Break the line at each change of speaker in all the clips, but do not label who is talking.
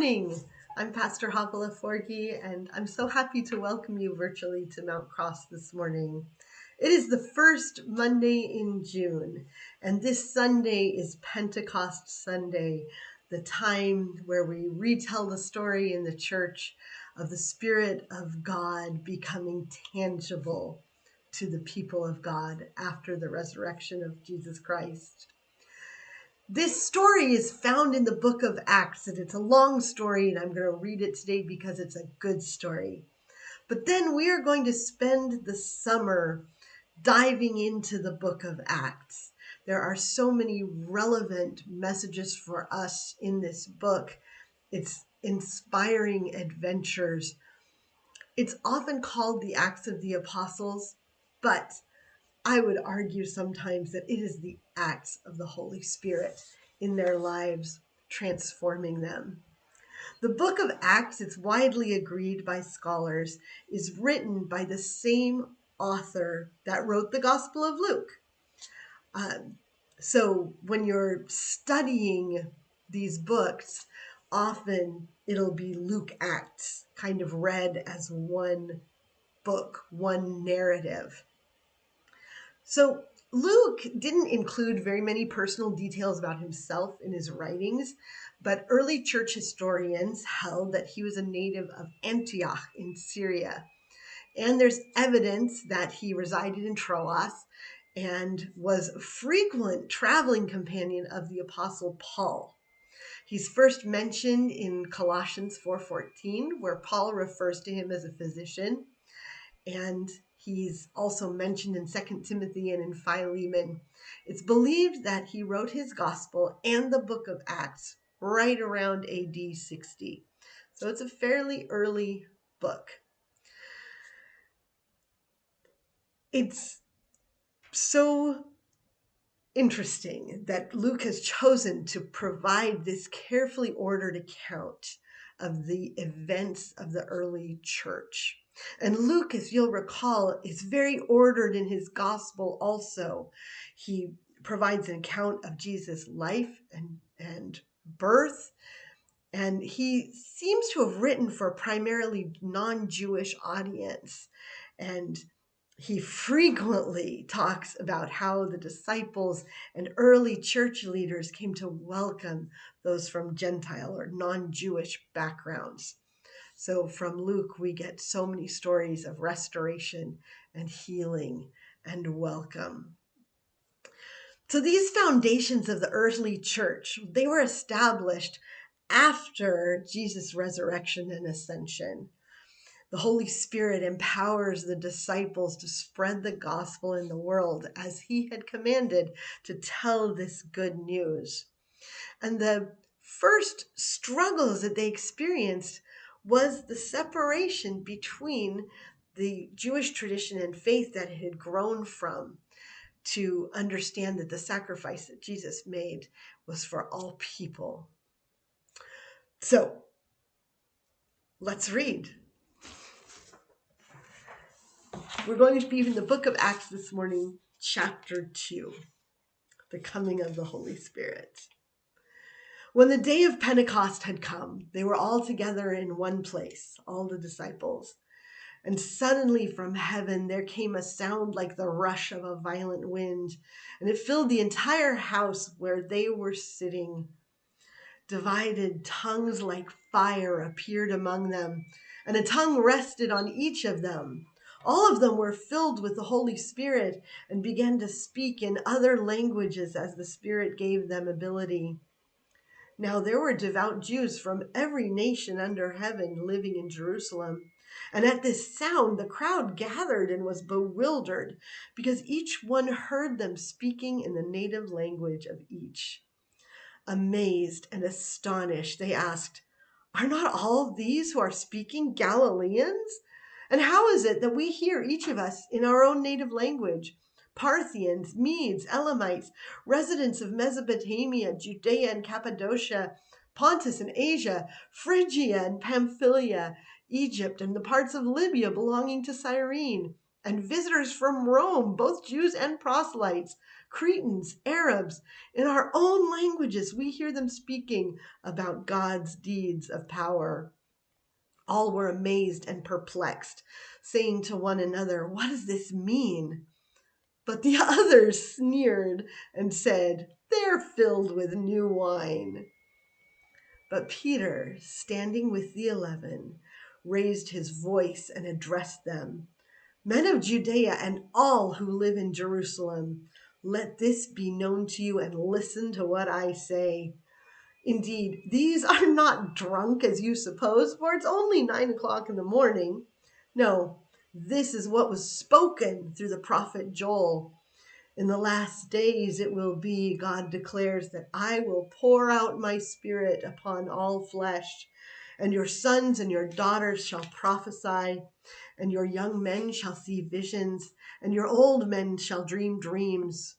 morning. I'm Pastor Chavaleh, and I'm so happy to welcome you virtually to Mount Cross this morning. It is the first Monday in June, and this Sunday is Pentecost Sunday, the time where we retell the story in the church of the Spirit of God becoming tangible to the people of God after the resurrection of Jesus Christ. This story is found in the book of Acts, and it's a long story, and I'm going to read it today because it's a good story. But then we are going to spend the summer diving into the book of Acts. There are so many relevant messages for us in this book. It's inspiring adventures. It's often called the Acts of the Apostles, but I would argue sometimes that it is the acts of the Holy Spirit in their lives, transforming them. The book of Acts, it's widely agreed by scholars, is written by the same author that wrote the Gospel of Luke. So when you're studying these books, often it'll be Luke Acts, kind of read as one book, one narrative. So Luke didn't include very many personal details about himself in his writings, but early church historians held that he was a native of Antioch in Syria. And there's evidence that he resided in Troas and was a frequent traveling companion of the Apostle Paul. He's first mentioned in Colossians 4:14, where Paul refers to him as a physician. And he's also mentioned in 2 Timothy and in Philemon. It's believed that he wrote his gospel and the book of Acts right around AD 60. So it's a fairly early book. It's so interesting that Luke has chosen to provide this carefully ordered account of the events of the early church. And Luke, as you'll recall, is very ordered in his gospel also. He provides an account of Jesus' life and birth, and he seems to have written for a primarily non-Jewish audience. And he frequently talks about how the disciples and early church leaders came to welcome those from Gentile or non-Jewish backgrounds. So from Luke, we get so many stories of restoration and healing and welcome. So these foundations of the early church, they were established after Jesus' resurrection and ascension. The Holy Spirit empowers the disciples to spread the gospel in the world as he had commanded to tell this good news. And the first struggles that they experienced was the separation between the Jewish tradition and faith that it had grown from, to understand that the sacrifice that Jesus made was for all people. So let's read. We're going to be in the book of Acts this morning, chapter 2, the coming of the Holy Spirit. When the day of Pentecost had come, they were all together in one place, all the disciples. And suddenly from heaven there came a sound like the rush of a violent wind, and it filled the entire house where they were sitting. Divided tongues like fire appeared among them, and a tongue rested on each of them. All of them were filled with the Holy Spirit and began to speak in other languages as the Spirit gave them ability. Now there were devout Jews from every nation under heaven living in Jerusalem. And at this sound, the crowd gathered and was bewildered, because each one heard them speaking in the native language of each. Amazed and astonished, they asked, "Are not all these who are speaking Galileans? And how is it that we hear each of us in our own native language? Parthians, Medes, Elamites, residents of Mesopotamia, Judea and Cappadocia, Pontus and Asia, Phrygia and Pamphylia, Egypt and the parts of Libya belonging to Cyrene, and visitors from Rome, both Jews and proselytes, Cretans, Arabs, in our own languages, we hear them speaking about God's deeds of power. All were amazed and perplexed, saying to one another, "What does this mean?" But the others sneered and said, "They're filled with new wine." But Peter, standing with the 11, raised his voice and addressed them. "Men of Judea and all who live in Jerusalem, let this be known to you and listen to what I say. Indeed, these are not drunk as you suppose, for it's only 9 o'clock in the morning. No, this is what was spoken through the prophet Joel. In the last days it will be, God declares, that I will pour out my spirit upon all flesh, and your sons and your daughters shall prophesy, and your young men shall see visions, and your old men shall dream dreams.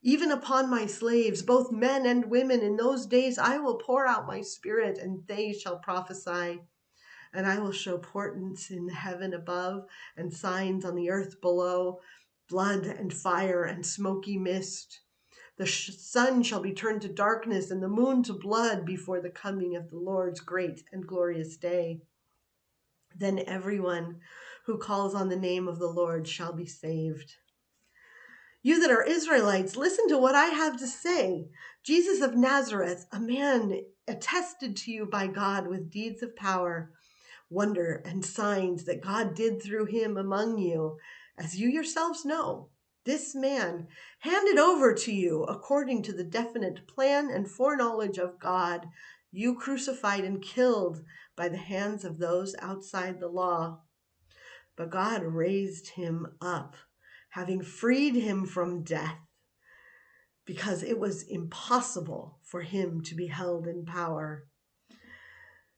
Even upon my slaves, both men and women, in those days I will pour out my spirit, and they shall prophesy. And I will show portents in the heaven above and signs on the earth below, blood and fire and smoky mist. The sun shall be turned to darkness and the moon to blood before the coming of the Lord's great and glorious day. Then everyone who calls on the name of the Lord shall be saved. You that are Israelites, listen to what I have to say. Jesus of Nazareth, a man attested to you by God with deeds of power, wonder and signs that God did through him among you, as you yourselves know. This man handed over to you according to the definite plan and foreknowledge of God, you crucified and killed by the hands of those outside the law. But God raised him up, having freed him from death, because it was impossible for him to be held in power.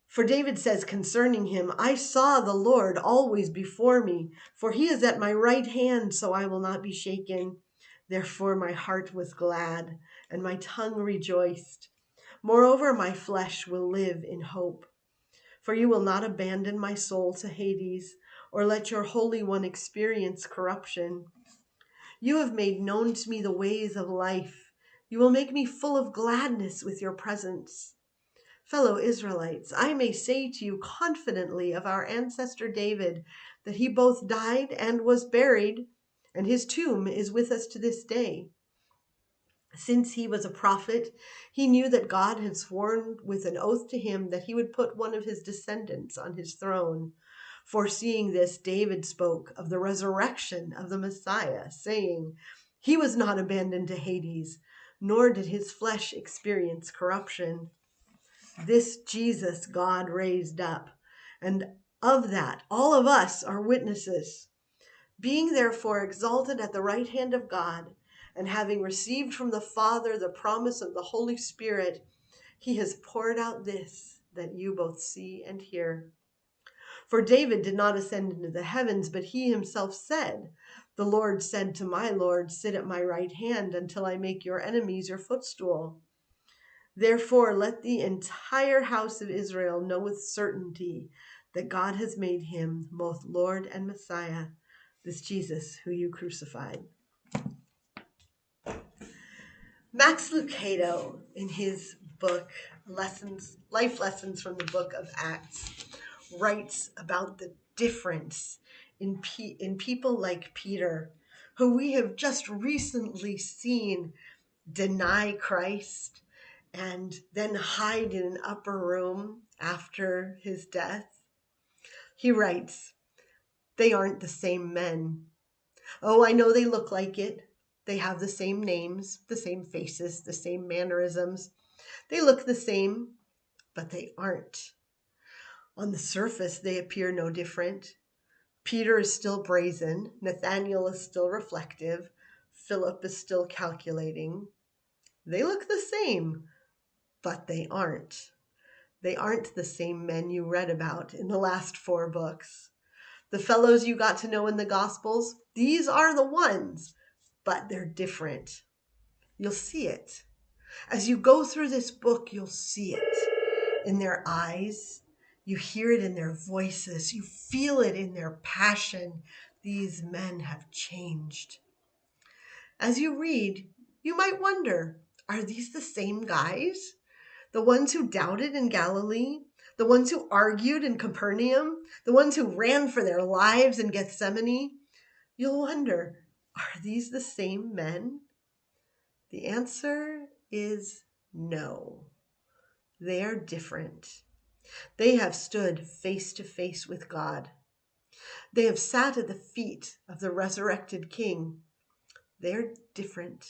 For David says concerning him, I saw the Lord always before me, for he is at my right hand, so I will not be shaken. Therefore my heart was glad, and my tongue rejoiced. Moreover, my flesh will live in hope. For you will not abandon my soul to Hades, or let your Holy One experience corruption. You have made known to me the ways of life. You will make me full of gladness with your presence. Fellow Israelites, I may say to you confidently of our ancestor David that he both died and was buried, and his tomb is with us to this day. Since he was a prophet, he knew that God had sworn with an oath to him that he would put one of his descendants on his throne. Foreseeing this, David spoke of the resurrection of the Messiah, saying, he was not abandoned to Hades, nor did his flesh experience corruption. This Jesus God raised up, and of that all of us are witnesses. Being therefore exalted at the right hand of God, and having received from the Father the promise of the Holy Spirit, he has poured out this, that you both see and hear. For David did not ascend into the heavens, but he himself said, the Lord said to my Lord, sit at my right hand until I make your enemies your footstool. Therefore, let the entire house of Israel know with certainty that God has made him both Lord and Messiah, this Jesus who you crucified. Max Lucado, in his book, Life Lessons from the Book of Acts, writes about the difference in people like Peter, who we have just recently seen deny Christ and then hide in an upper room after his death. He writes, they aren't the same men. Oh, I know they look like it. They have the same names, the same faces, the same mannerisms. They look the same, but they aren't. On the surface, they appear no different. Peter is still brazen. Nathaniel is still reflective. Philip is still calculating. They look the same, but they aren't. They aren't the same men you read about in the last 4 books. The fellows you got to know in the Gospels, these are the ones, but they're different. You'll see it. As you go through this book, you'll see it in their eyes. You hear it in their voices. You feel it in their passion. These men have changed. As you read, You might wonder, are these the same guys? The ones who doubted in Galilee? The ones who argued in Capernaum? The ones who ran for their lives in Gethsemane? You'll wonder, are these the same men? The answer is no. They are different. They have stood face to face with God. They have sat at the feet of the resurrected King. They're different.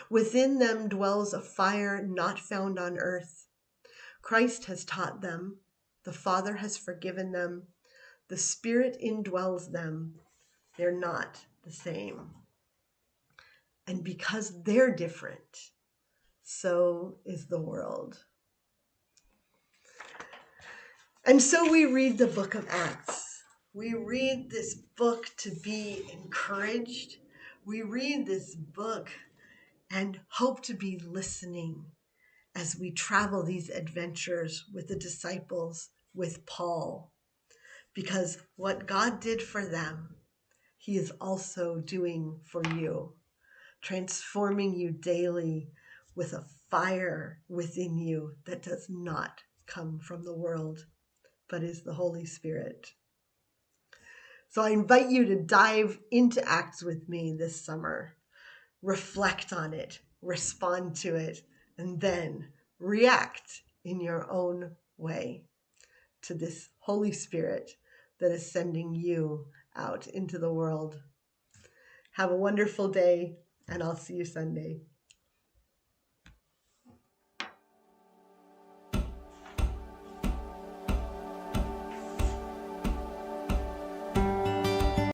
Within them dwells a fire not found on earth. Christ has taught them. The Father has forgiven them. The Spirit indwells them. They're not the same. And because they're different, so is the world. And so we read the book of Acts. We read this book to be encouraged. We read this book and hope to be listening as we travel these adventures with the disciples, with Paul. Because what God did for them, he is also doing for you, transforming you daily with a fire within you that does not come from the world, but is the Holy Spirit. So I invite you to dive into Acts with me this summer. Reflect on it, respond to it, and then react in your own way to this Holy Spirit that is sending you out into the world. Have a wonderful day, and I'll see you Sunday.